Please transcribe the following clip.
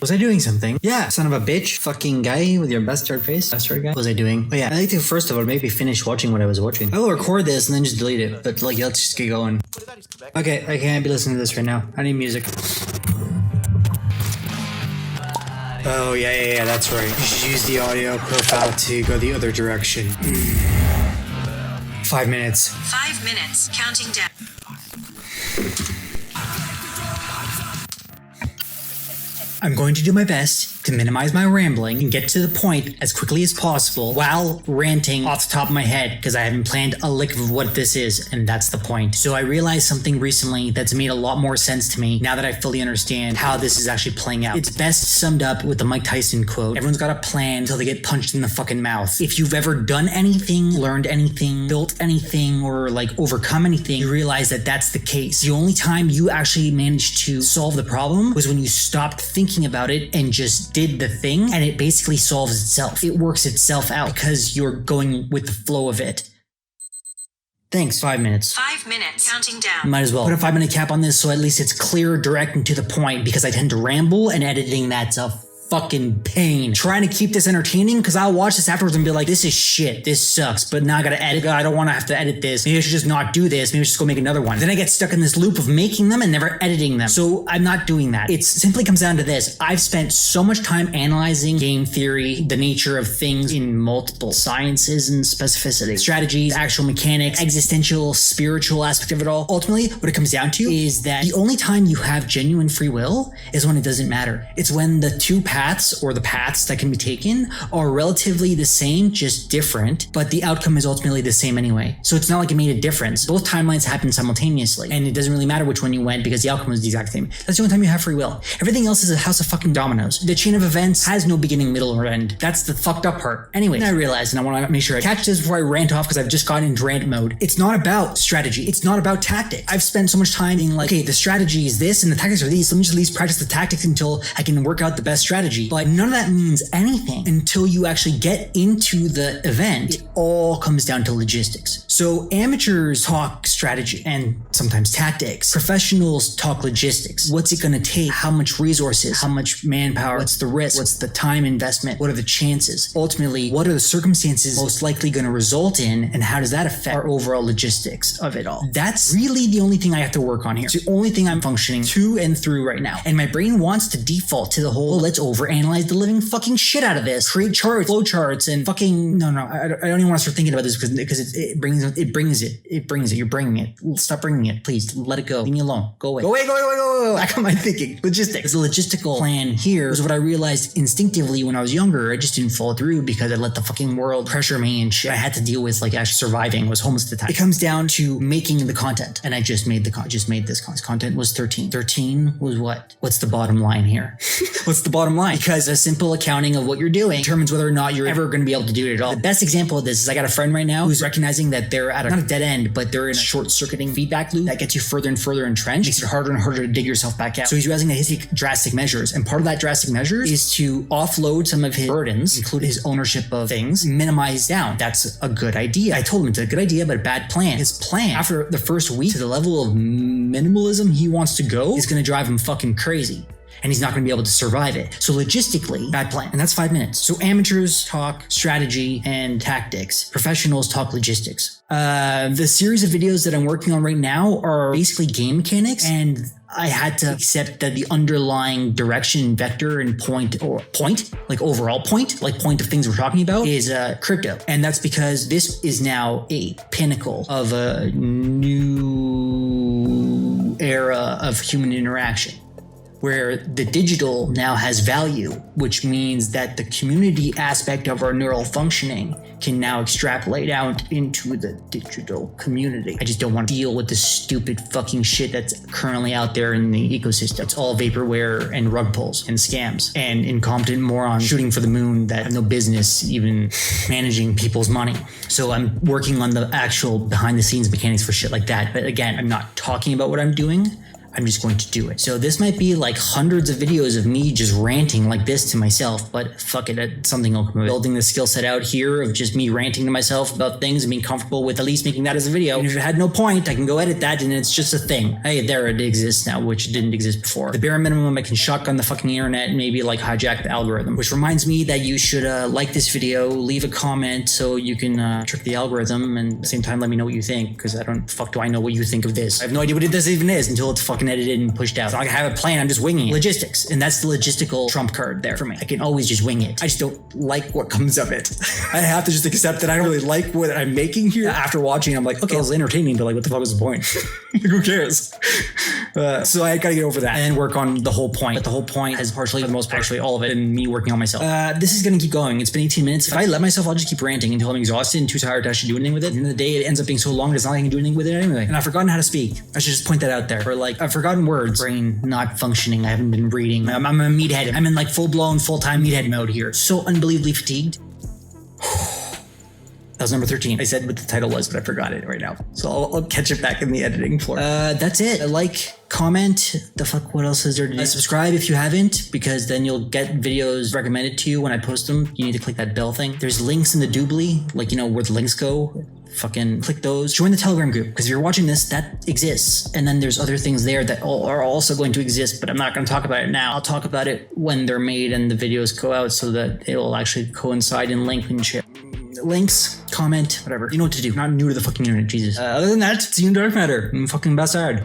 Was I doing something? Yeah, son of a bitch. Fucking guy with your bastard face. Bastard guy. What was I doing? Oh yeah, I like to first of all maybe finish watching what I was watching. I will record this and then just delete it. But like, let's just get going. Okay, I can't be listening to this right now. I need music. Oh yeah, that's right. You should use the audio profile to go the other direction. 5 minutes. 5 minutes, counting down. I'm going to do my best to minimize my rambling and get to the point as quickly as possible while ranting off the top of my head because I haven't planned a lick of what this is, and that's the point. So I realized something recently that's made a lot more sense to me now that I fully understand how this is actually playing out. It's best summed up with the Mike Tyson quote, everyone's got a plan until they get punched in the fucking mouth. If you've ever done anything, learned anything, built anything, or like overcome anything, you realize that that's the case. The only time you actually managed to solve the problem was when you stopped thinking about it and just did the thing, and it basically solves itself. It works itself out because you're going with the flow of it. Thanks. 5 minutes. 5 minutes, counting down. Might as well put a 5 minute cap on this so at least it's clear, direct, and to the point because I tend to ramble and editing that's a fucking pain. Trying to keep this entertaining because I'll watch this afterwards and be like, this is shit. This sucks. But now I gotta edit. I don't want to have to edit this. Maybe I should just not do this. Maybe I should just go make another one. Then I get stuck in this loop of making them and never editing them. So I'm not doing that. It simply comes down to this. I've spent so much time analyzing game theory, the nature of things in multiple sciences and specificity, strategies, actual mechanics, existential, spiritual aspect of it all. Ultimately, what it comes down to is that the only time you have genuine free will is when it doesn't matter. It's when the two paths or the paths that can be taken are relatively the same, just different, but the outcome is ultimately the same anyway. So it's not like it made a difference. Both timelines happen simultaneously, and it doesn't really matter which one you went because the outcome is the exact same. That's the only time you have free will. Everything else is a house of fucking dominoes. The chain of events has no beginning, middle, or end. That's the fucked up part. Anyway, I realized, and I want to make sure I catch this before I rant off because I've just gotten into rant mode. It's not about strategy. It's not about tactics. I've spent so much time being like, okay, the strategy is this and the tactics are these. Let me just at least practice the tactics until I can work out the best strategy. But none of that means anything until you actually get into the event. It all comes down to logistics. So amateurs talk strategy and sometimes tactics. Professionals talk logistics. What's it going to take? How much resources? How much manpower? What's the risk? What's the time investment? What are the chances? Ultimately, what are the circumstances most likely going to result in, and how does that affect our overall logistics of it all? That's really the only thing I have to work on here. It's the only thing I'm functioning to and through right now. And my brain wants to default to the whole, let's overanalyze the living fucking shit out of this. Create charts, flow charts, and fucking I don't even want to start thinking about this because it brings it. You're bringing it. Stop bringing it, please. Let it go. Leave me alone. Go away. Go away. I got my thinking. Logistics. The logistical plan here was what I realized instinctively when I was younger. I just didn't follow through because I let the fucking world pressure me and shit. I had to deal with like actually surviving. I was homeless at the time. It comes down to making the content, and I just made this content. Content was 13. 13 was what? What's the bottom line here? What's the bottom line? Because a simple accounting of what you're doing determines whether or not you're ever going to be able to do it at all. The best example of this is I got a friend right now who's recognizing that they're at not a dead end, but they're in a short-circuiting feedback loop that gets you further and further entrenched, makes it harder and harder to dig yourself back out. So he's realizing that he has to take drastic measures, and part of that drastic measures is to offload some of his burdens, include his ownership of things, minimize down. That's a good idea. I told him it's a good idea, but a bad plan. His plan, after the first week, to the level of minimalism he wants to go, is going to drive him fucking crazy. And he's not going to be able to survive it. So logistically, bad plan. And that's 5 minutes. So amateurs talk strategy and tactics. Professionals talk logistics. The series of videos that I'm working on right now are basically game mechanics, and I had to accept that the underlying direction, vector, and point, like overall point, like point of things we're talking about, is crypto. And that's because this is now a pinnacle of a new era of human interaction, where the digital now has value, which means that the community aspect of our neural functioning can now extrapolate out into the digital community. I just don't want to deal with the stupid fucking shit that's currently out there in the ecosystem. It's all vaporware and rug pulls and scams and incompetent morons shooting for the moon that have no business even managing people's money. So I'm working on the actual behind the scenes mechanics for shit like that. But again, I'm not talking about what I'm doing. I'm just going to do it. So this might be like hundreds of videos of me just ranting like this to myself, but fuck it, something will come of it. Building the skill set out here of just me ranting to myself about things and being comfortable with at least making that as a video. And if it had no point, I can go edit that and it's just a thing. Hey, there it exists now, which didn't exist before. The bare minimum, I can shotgun the fucking internet and maybe like hijack the algorithm, which reminds me that you should like this video, leave a comment so you can trick the algorithm, and at the same time let me know what you think, because fuck do I know what you think of this. I have no idea what this even is until it's fucking edited and pushed out. It's not like I have a plan, I'm just winging it. Logistics, and that's the logistical trump card there for me. I can always just wing it. I just don't like what comes of it. I have to just accept that I don't really like what I'm making here. After watching, I'm like, okay, it was entertaining, but like, what the fuck was the point? Like, who cares? So I gotta get over that and work on the whole point. But the whole point is partially, the most partially, all of it, and me working on myself. This is gonna keep going. It's been 18 minutes. If I let myself, I'll just keep ranting until I'm exhausted and too tired to actually do anything with it. At the end of the day, it ends up being so long, it's not like I can do anything with it anyway. And I've forgotten how to speak. I should just point that out there. Or like, I've forgotten words. Brain not functioning. I haven't been reading. I'm a meathead. I'm in like full-blown, full-time meathead mode here. So unbelievably fatigued. That was number 13. I said what the title was, but I forgot it right now. So I'll catch it back in the editing floor. That's it. Like, comment. The fuck, what else is there to do? Subscribe if you haven't, because then you'll get videos recommended to you when I post them. You need to click that bell thing. There's links in the doobly, like, you know, where the links go. Fucking click those. Join the Telegram group, because if you're watching this, that exists. And then there's other things there that are also going to exist, but I'm not going to talk about it now. I'll talk about it when they're made and the videos go out so that it'll actually coincide and link and shit. Links, comment, whatever. You know what to do. I'm not new to the fucking internet, Jesus. Other than that, see you in Dark Matter. I'm fucking bastard.